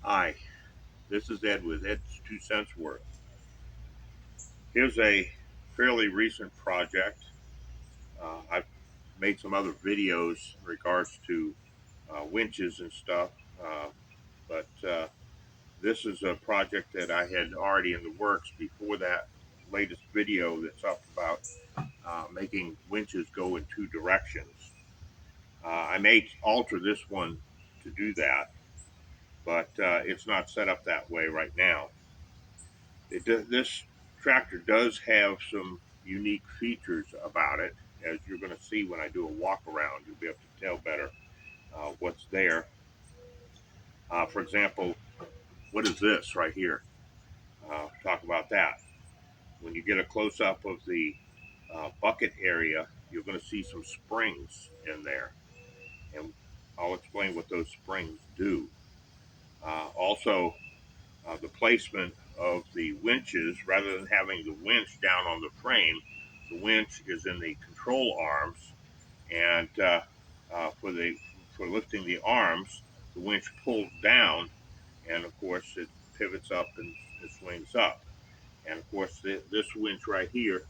Hi, this is Ed with Ed's 2 cents worth. Here's a fairly recent project. I've made some other videos in regards to winches and stuff, but this is a project that I had already in the works before that latest video that talked about making winches go in 2 directions. I may alter this one to do that, but it's not set up that way right now. This tractor does have some unique features about it, as you're going to see when I do a walk around. You'll be able to tell better what's there. For example, what is this right here? Talk about that. When you get a close up of the bucket area, you're going to see some springs in there, and I'll explain what those springs do. Also, the placement of the winches, rather than having the winch down on the frame, the winch is in the control arms, and for lifting the arms, the winch pulls down, and of course it pivots up and it swings up. And of course, this winch right here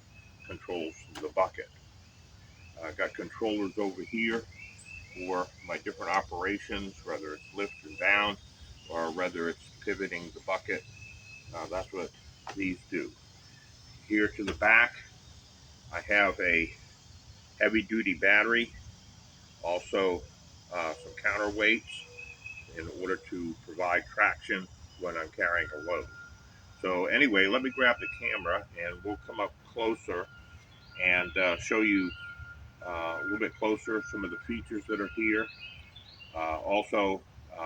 controls the bucket. I've got controllers over here for my different operations, whether it's lift and down, or whether it's pivoting the bucket. That's what these do. Here to the back, I have a heavy duty battery, also some counterweights in order to provide traction when I'm carrying a load. So anyway, let me grab the camera and we'll come up closer and show you a little bit closer some of the features that are here. Also,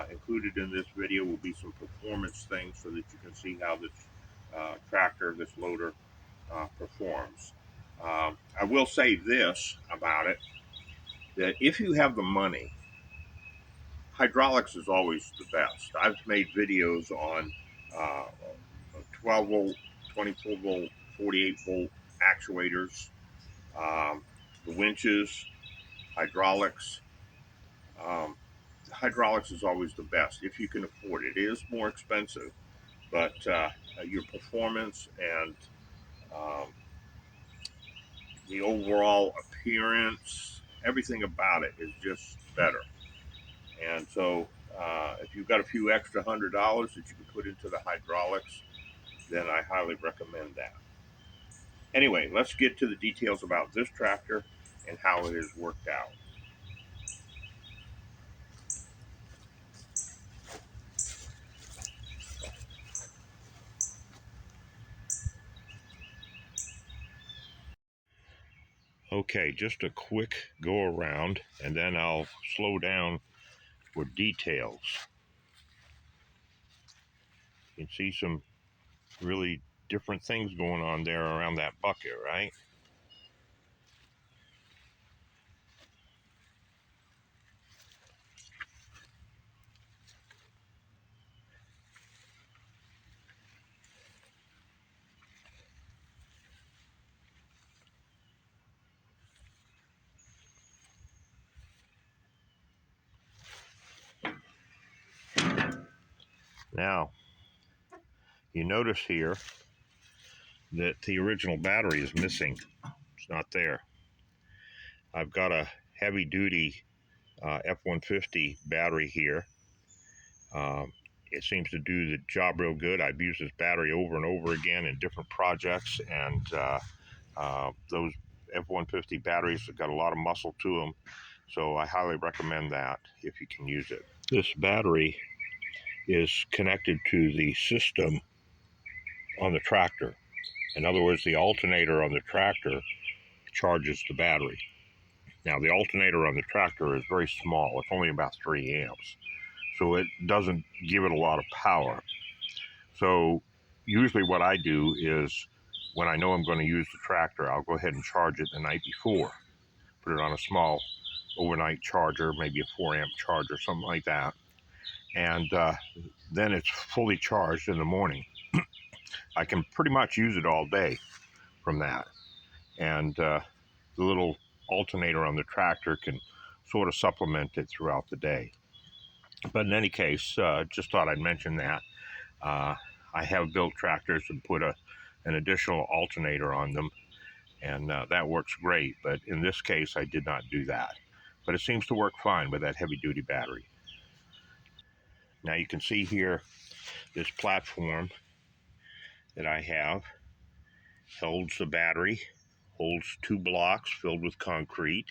included in this video will be some performance things so that you can see how this tractor, this loader, performs. I will say this about it, that if you have the money, hydraulics is always the best. I've made videos on uh, 12 volt, 24 volt, 48 volt actuators, um, the winches, hydraulics. Um, hydraulics is always the best if you can afford it. It is more expensive, but your performance and um, the overall appearance, everything about it is just better. And so, if you've got a few extra $100 that you can put into the hydraulics, then I highly recommend that. Anyway, let's get to the details about this tractor and how it has worked out. Okay, just a quick go around and then I'll slow down for details. You can see some really different things going on there around that bucket, right? Now, you notice here that the original battery is missing. It's not there. I've got a heavy duty F-150 battery here. It seems to do the job real good. I've used this battery over and over again in different projects, and those F-150 batteries have got a lot of muscle to them, so I highly recommend that if you can use it. This battery is connected to the system on the tractor. In other words, the alternator on the tractor charges the battery. Now, the alternator on the tractor is very small. It's only about 3 amps. So it doesn't give it a lot of power. So usually what I do is when I know I'm going to use the tractor, I'll go ahead and charge it the night before. Put it on a small overnight charger, maybe a 4 amp charger, something like that. And then it's fully charged in the morning. I can pretty much use it all day from that. And the little alternator on the tractor can sort of supplement it throughout the day. But in any case, just thought I'd mention that. Uh, I have built tractors and put an additional alternator on them, and that works great. But in this case, I did not do that. But it seems to work fine with that heavy-duty battery. Now you can see here this platform that I have holds the battery, holds 2 blocks filled with concrete.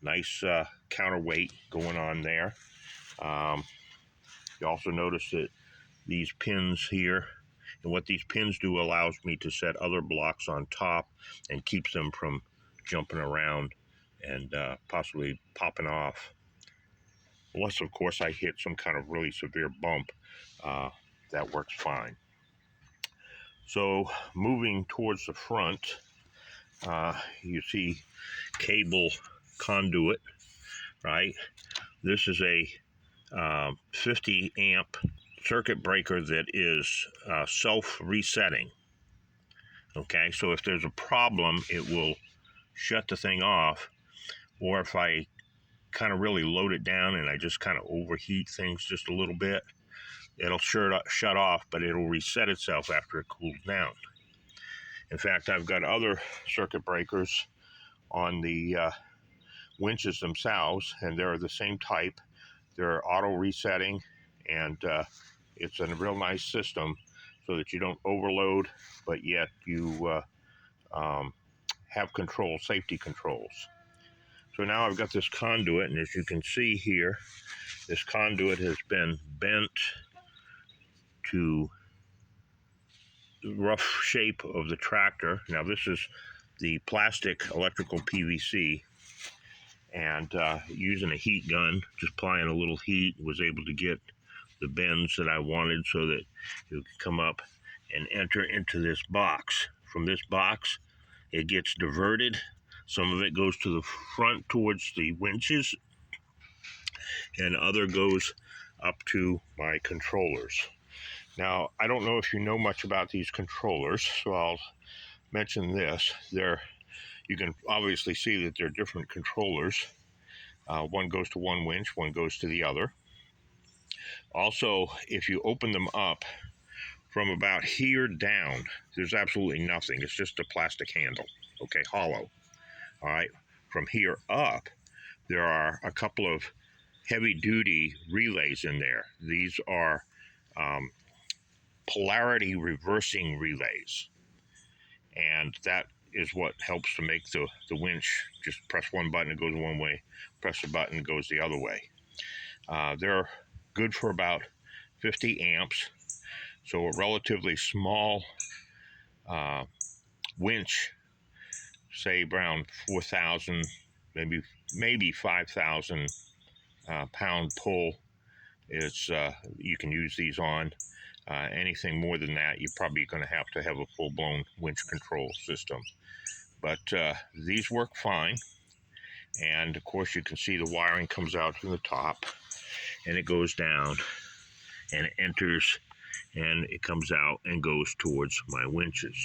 Nice counterweight going on there. You also notice that these pins here, and what these pins do allows me to set other blocks on top and keeps them from jumping around and possibly popping off. Unless, of course, I hit some kind of really severe bump, that works fine. So moving towards the front, you see cable conduit, right? This is a 50 amp circuit breaker that is self-resetting. Okay, so if there's a problem, it will shut the thing off, or if I kind of really load it down and I just kind of overheat things just a little bit, it'll shut off, but it'll reset itself after it cools down. In fact, I've got other circuit breakers on the winches themselves, and they're the same type. They're auto resetting, and it's a real nice system so that you don't overload, but yet you have control, safety controls. So now I've got this conduit, and as you can see here, this conduit has been bent to the rough shape of the tractor. Now this is the plastic electrical PVC, and using a heat gun, just applying a little heat, was able to get the bends that I wanted so that it could come up and enter into this box. From this box, it gets diverted. Some of it goes to the front towards the winches, and other goes up to my controllers. Now, I don't know if you know much about these controllers, so I'll mention this. You can obviously see that they're different controllers. One goes to one winch, one goes to the other. Also, if you open them up from about here down, there's absolutely nothing. It's just a plastic handle, okay, hollow. All right, from here up, there are a couple of heavy-duty relays in there. These are polarity reversing relays, and that is what helps to make the winch just press one button, it goes one way, press a button, it goes the other way. They're good for about 50 amps, so a relatively small winch, say around 4,000, maybe 5,000 pound pull, is you can use these on. Anything more than that, you're probably going to have a full-blown winch control system. But these work fine, and of course you can see the wiring comes out from the top, and it goes down, and it enters, and it comes out and goes towards my winches.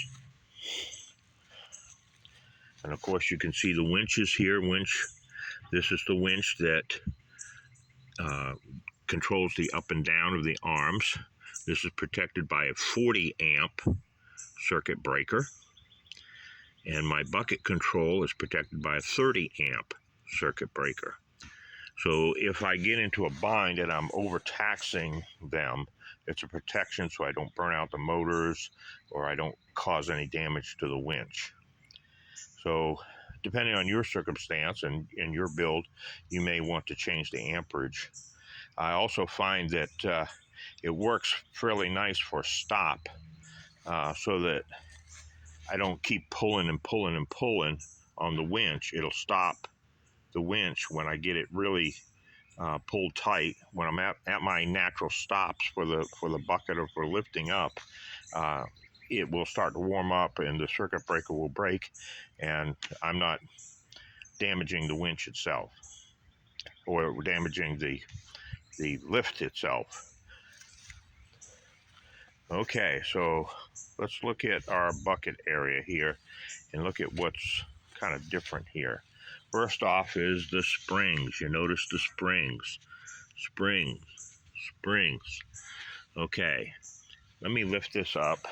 And of course you can see the winches here. This is the winch that controls the up and down of the arms. This is protected by a 40 amp circuit breaker, and my bucket control is protected by a 30 amp circuit breaker. So if I get into a bind and I'm overtaxing them, it's a protection so I don't burn out the motors or I don't cause any damage to the winch. So depending on your circumstance and your build, you may want to change the amperage. I also find that it works fairly nice for stop, so that I don't keep pulling and pulling and pulling on the winch. It'll stop the winch when I get it really pulled tight. When I'm at my natural stops for the bucket or for lifting up, it will start to warm up and the circuit breaker will break, and I'm not damaging the winch itself or damaging the lift itself. Okay, so let's look at our bucket area here and look at what's kind of different here. First off is the springs. You notice the springs. springs, springs. Okay, let me lift this up.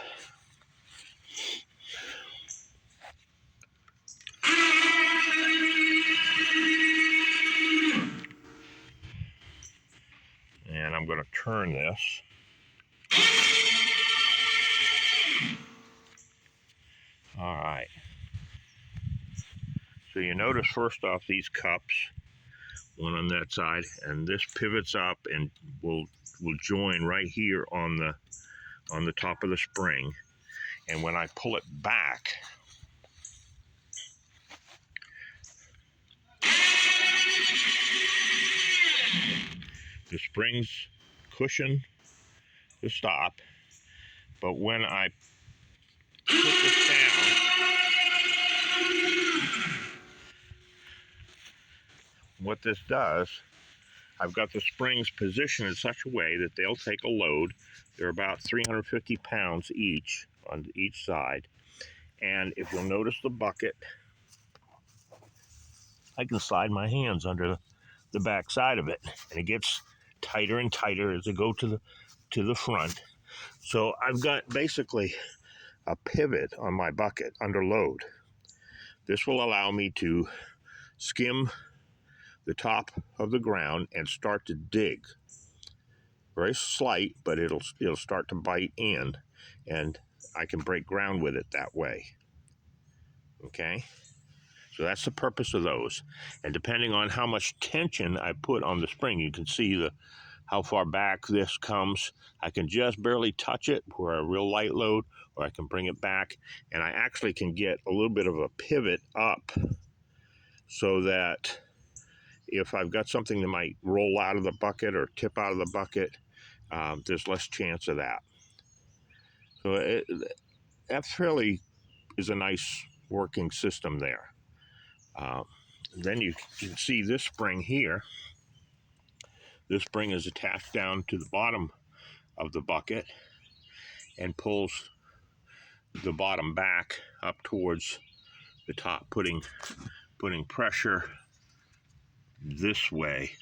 And I'm going to turn this. All right. So you notice first off these cups, one on that side, and this pivots up and will join right here on the top of the spring. And when I pull it back, the springs cushion the stop, but when I put this down, what this does, I've got the springs positioned in such a way that they'll take a load. They're about 350 pounds each on each side. And if you'll notice the bucket, I can slide my hands under the back side of it, and it gets tighter and tighter as I go to the front. So I've got basically a pivot on my bucket under load. This will allow me to skim the top of the ground and start to dig. Very slight, but it'll start to bite in, and I can break ground with it that way. Okay, so that's the purpose of those. And depending on how much tension I put on the spring, you can see how far back this comes. I can just barely touch it for a real light load, or I can bring it back, and I actually can get a little bit of a pivot up so that if I've got something that might roll out of the bucket or tip out of the bucket, there's less chance of that. So that really is a nice working system there. Then you can see this spring here. This spring is attached down to the bottom of the bucket and pulls the bottom back up towards the top, putting pressure this way.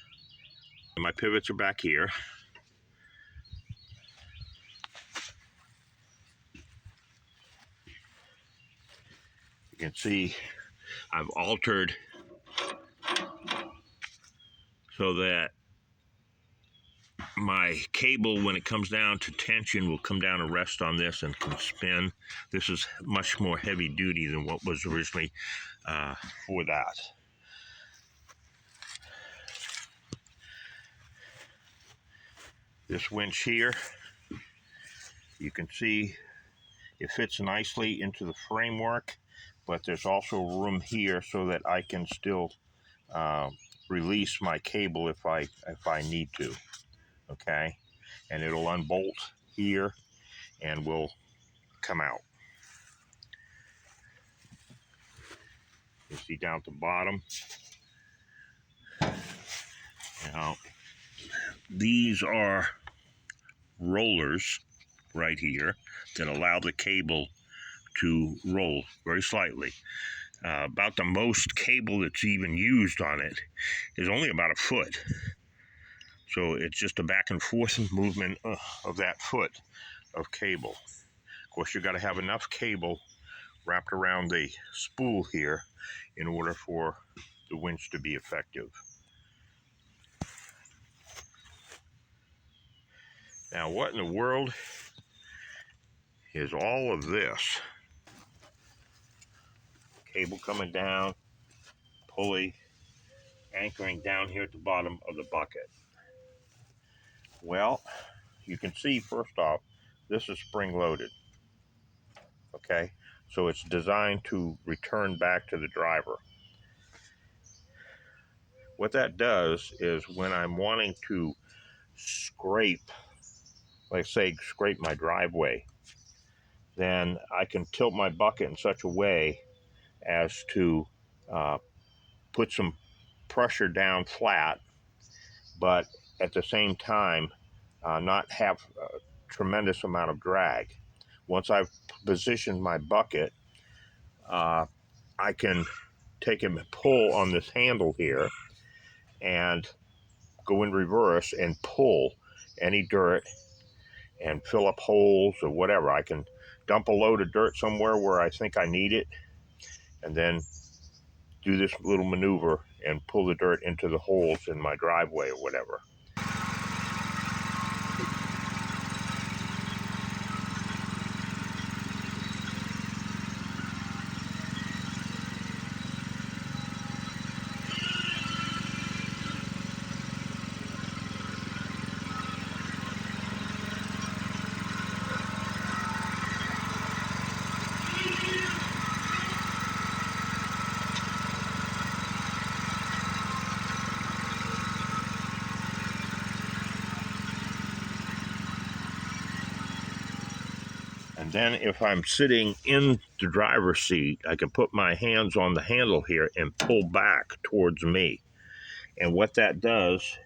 And my pivots are back here. You can see I've altered so that my cable, when it comes down to tension, will come down and rest on this and can spin. This is much more heavy duty than what was originally for that. This winch here, you can see it fits nicely into the framework, but there's also room here so that I can still release my cable if I need to. Okay, and it'll unbolt here and will come out. You see down at the bottom. Now, these are rollers right here that allow the cable to roll very slightly. About the most cable that's even used on it is only about a foot. So it's just a back and forth movement of that foot of cable. Of course, you've got to have enough cable wrapped around the spool here in order for the winch to be effective. Now, what in the world is all of this? Cable coming down, pulley, anchoring down here at the bottom of the bucket. Well, you can see first off, this is spring loaded. Okay, so it's designed to return back to the driver. What that does is when I'm wanting to scrape, like say scrape my driveway, then I can tilt my bucket in such a way as to put some pressure down flat, but at the same time not have a tremendous amount of drag. Once I've positioned my bucket, I can take and pull on this handle here and go in reverse and pull any dirt and fill up holes or whatever. I can dump a load of dirt somewhere where I think I need it, and then do this little maneuver and pull the dirt into the holes in my driveway or whatever. And then if I'm sitting in the driver's seat, I can put my hands on the handle here and pull back towards me. And what that does,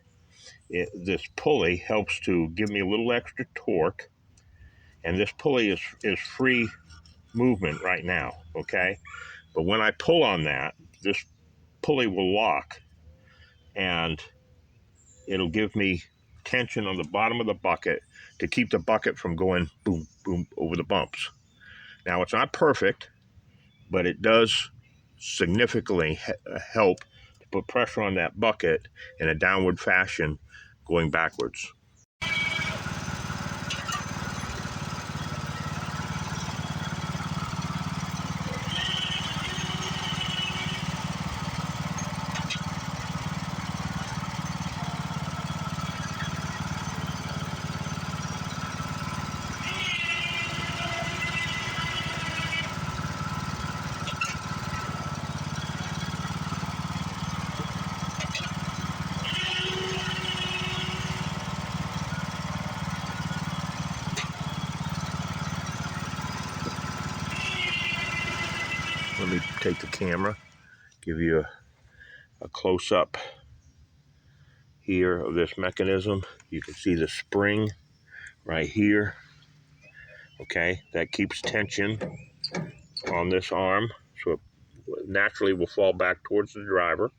this pulley helps to give me a little extra torque. And this pulley is free movement right now, okay? But when I pull on that, this pulley will lock, and it'll give me tension on the bottom of the bucket to keep the bucket from going boom, boom over the bumps. Now, it's not perfect, but it does significantly help to put pressure on that bucket in a downward fashion going backwards. Let me take the camera, give you a close-up here of this mechanism. You can see the spring right here. Okay, that keeps tension on this arm, so it naturally will fall back towards the driver.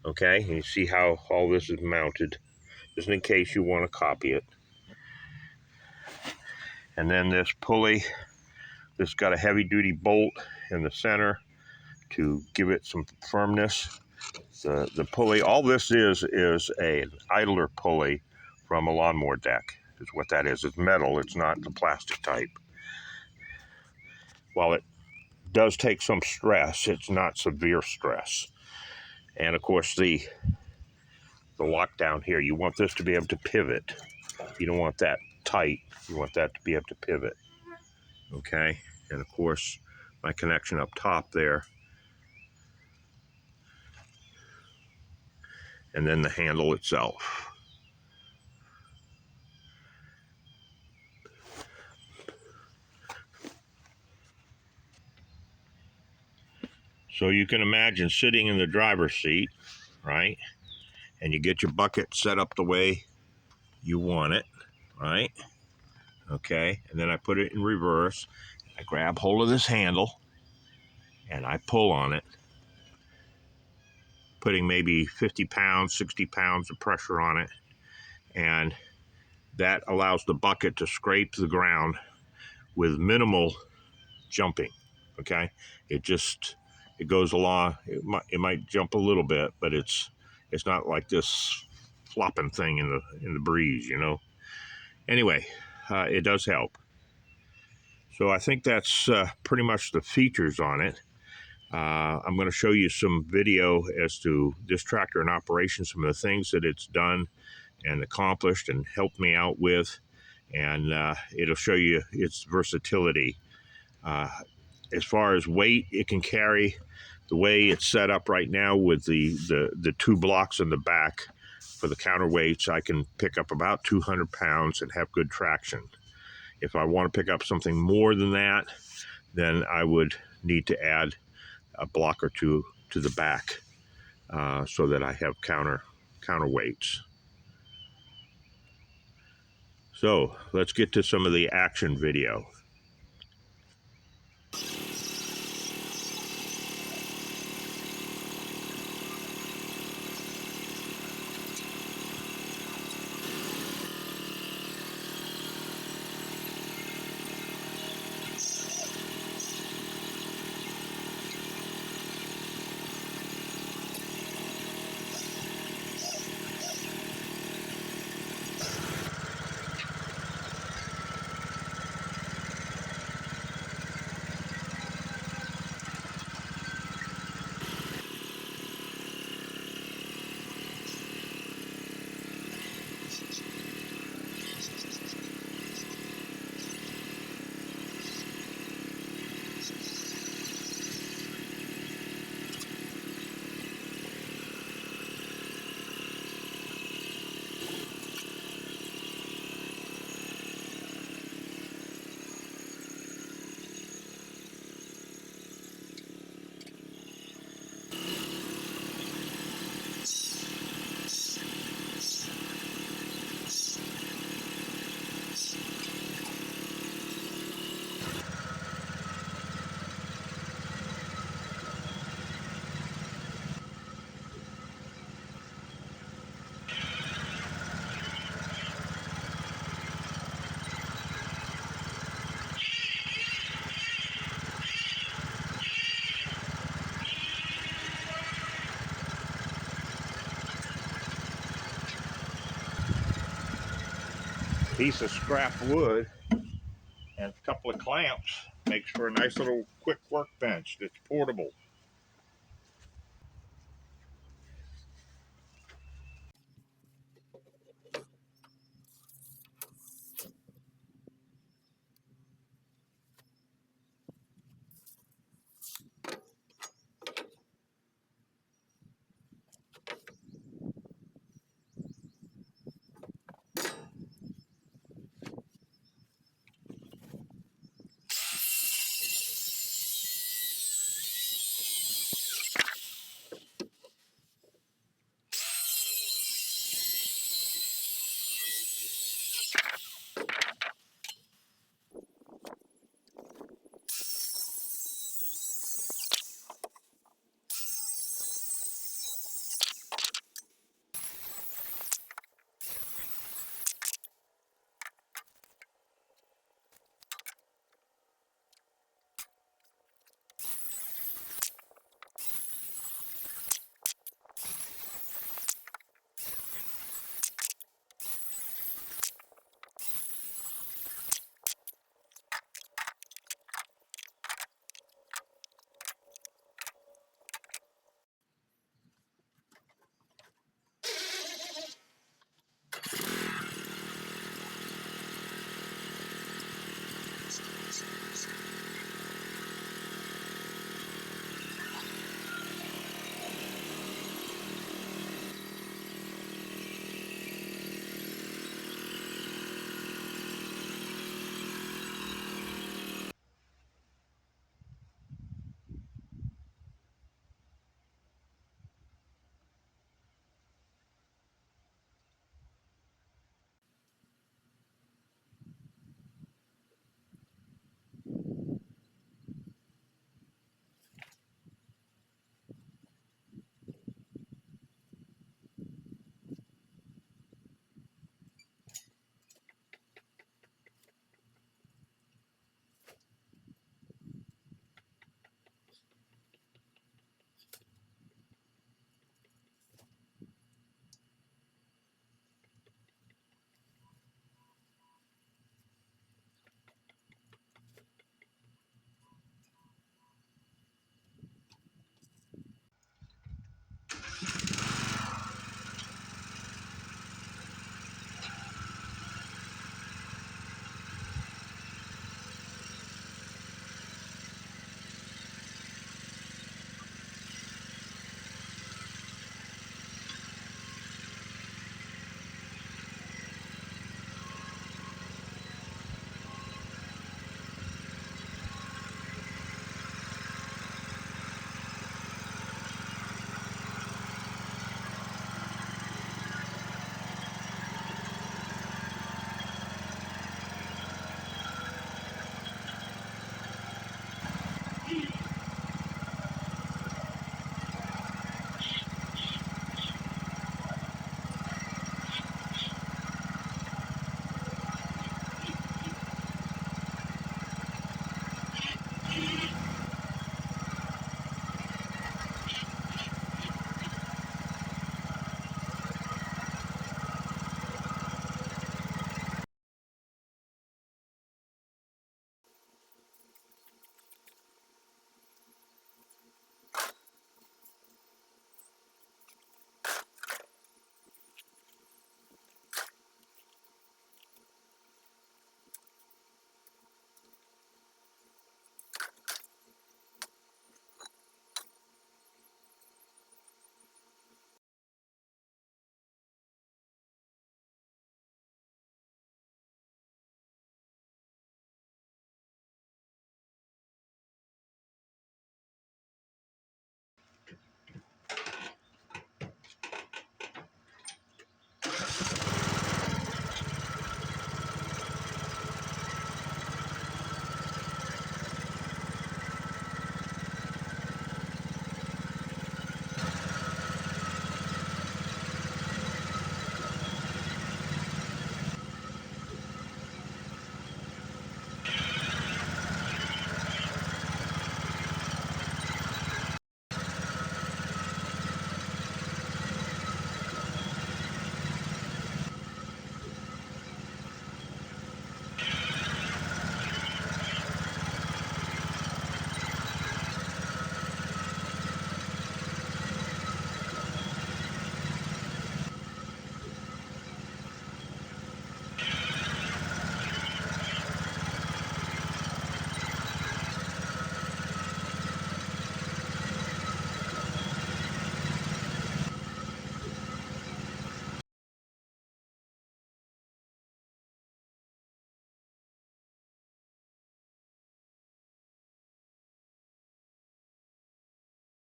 Okay, and you see how all this is mounted, just in case you want to copy it. And then this pulley, this got a heavy-duty bolt in the center to give it some firmness. The pulley, all this is an idler pulley from a lawnmower deck, is what that is. It's metal, it's not the plastic type. While it does take some stress, it's not severe stress. And of course, the lockdown here, you want this to be able to pivot. You don't want that tight, you want that to be able to pivot. Okay, and of course, my connection up top there, and then the handle itself. So you can imagine sitting in the driver's seat, right? And you get your bucket set up the way you want it, right? Okay, and then I put it in reverse. I grab hold of this handle and I pull on it, putting maybe 50 pounds, 60 pounds of pressure on it. And that allows the bucket to scrape the ground with minimal jumping, okay? It goes along, it might jump a little bit, but it's not like this flopping thing in the breeze, you know? Anyway, it does help. So I think that's pretty much the features on it. I'm going to show you some video as to this tractor in operation, some of the things that it's done and accomplished and helped me out with, and it'll show you its versatility. As far as weight, it can carry, the way it's set up right now with the two blocks in the back for the counterweights, I can pick up about 200 pounds and have good traction. If I want to pick up something more than that, then I would need to add a block or two to the back so that I have counterweights. So let's get to some of the action video. piece of scrap wood and a couple of clamps makes for a nice little quick workbench that's portable.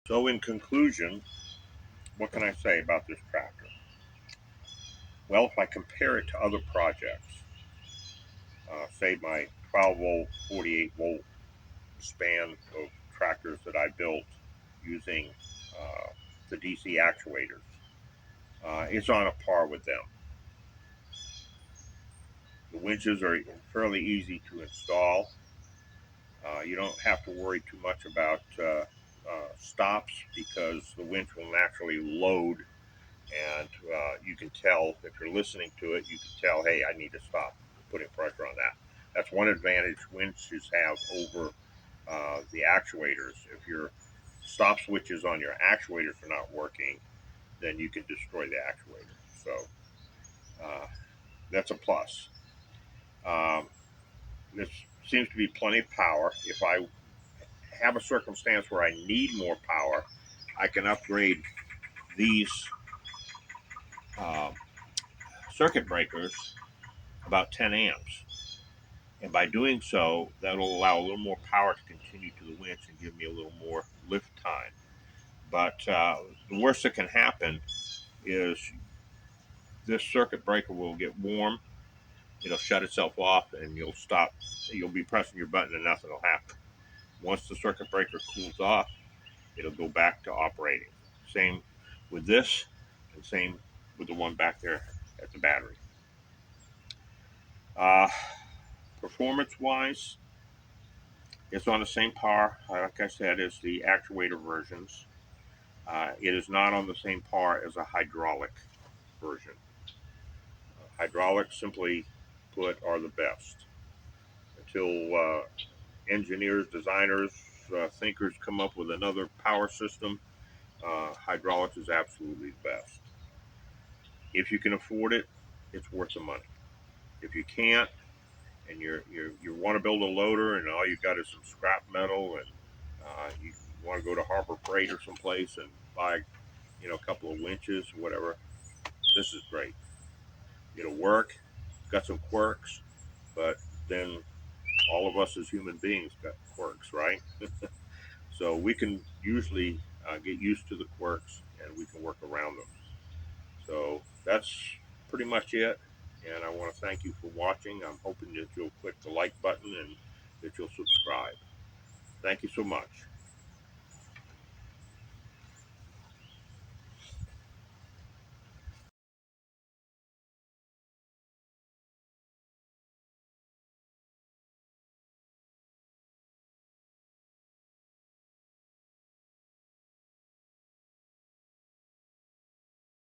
So in conclusion, what can I say about this tractor? Well, if I compare it to other projects, say my 12 volt, 48 volt span of tractors that I built using uh, the DC actuators, it's on a par with them. The winches are fairly easy to install. You don't have to worry too much about stops because the winch will naturally load, and you can tell if you're listening to it, you can tell, hey, I need to stop putting pressure on that. That's one advantage winches have over the actuators. If your stop switches on your actuators are not working, then you can destroy the actuator. So uh, that's a plus. Um, this seems to be plenty of power. If I have a circumstance where I need more power, I can upgrade these um, circuit breakers about 10 amps. And by doing so, that'll allow a little more power to continue to the winch and give me a little more lift time. But the worst that can happen is this circuit breaker will get warm, it'll shut itself off, and you'll stop. You'll be pressing your button and nothing will happen. Once the circuit breaker cools off, it'll go back to operating. Same with this, and same with the one back there at the battery. Uh, Performance wise, it's on the same par, like I said, as the actuator versions. It is not on the same par as a hydraulic version. Hydraulics, simply put, are the best. Until engineers, designers, thinkers come up with another power system, hydraulics is absolutely the best. If you can afford it, it's worth the money. If you can't, and you want to build a loader, and all you've got is some scrap metal, and you want to go to Harbor Freight or someplace and buy, a couple of winches, whatever, this is great. It'll work. It's got some quirks, but then all of us as human beings got quirks, right? So we can usually get used to the quirks and we can work around them. So that's pretty much it. And I want to thank you for watching. I'm hoping that you'll click the like button and that you'll subscribe. Thank you so much.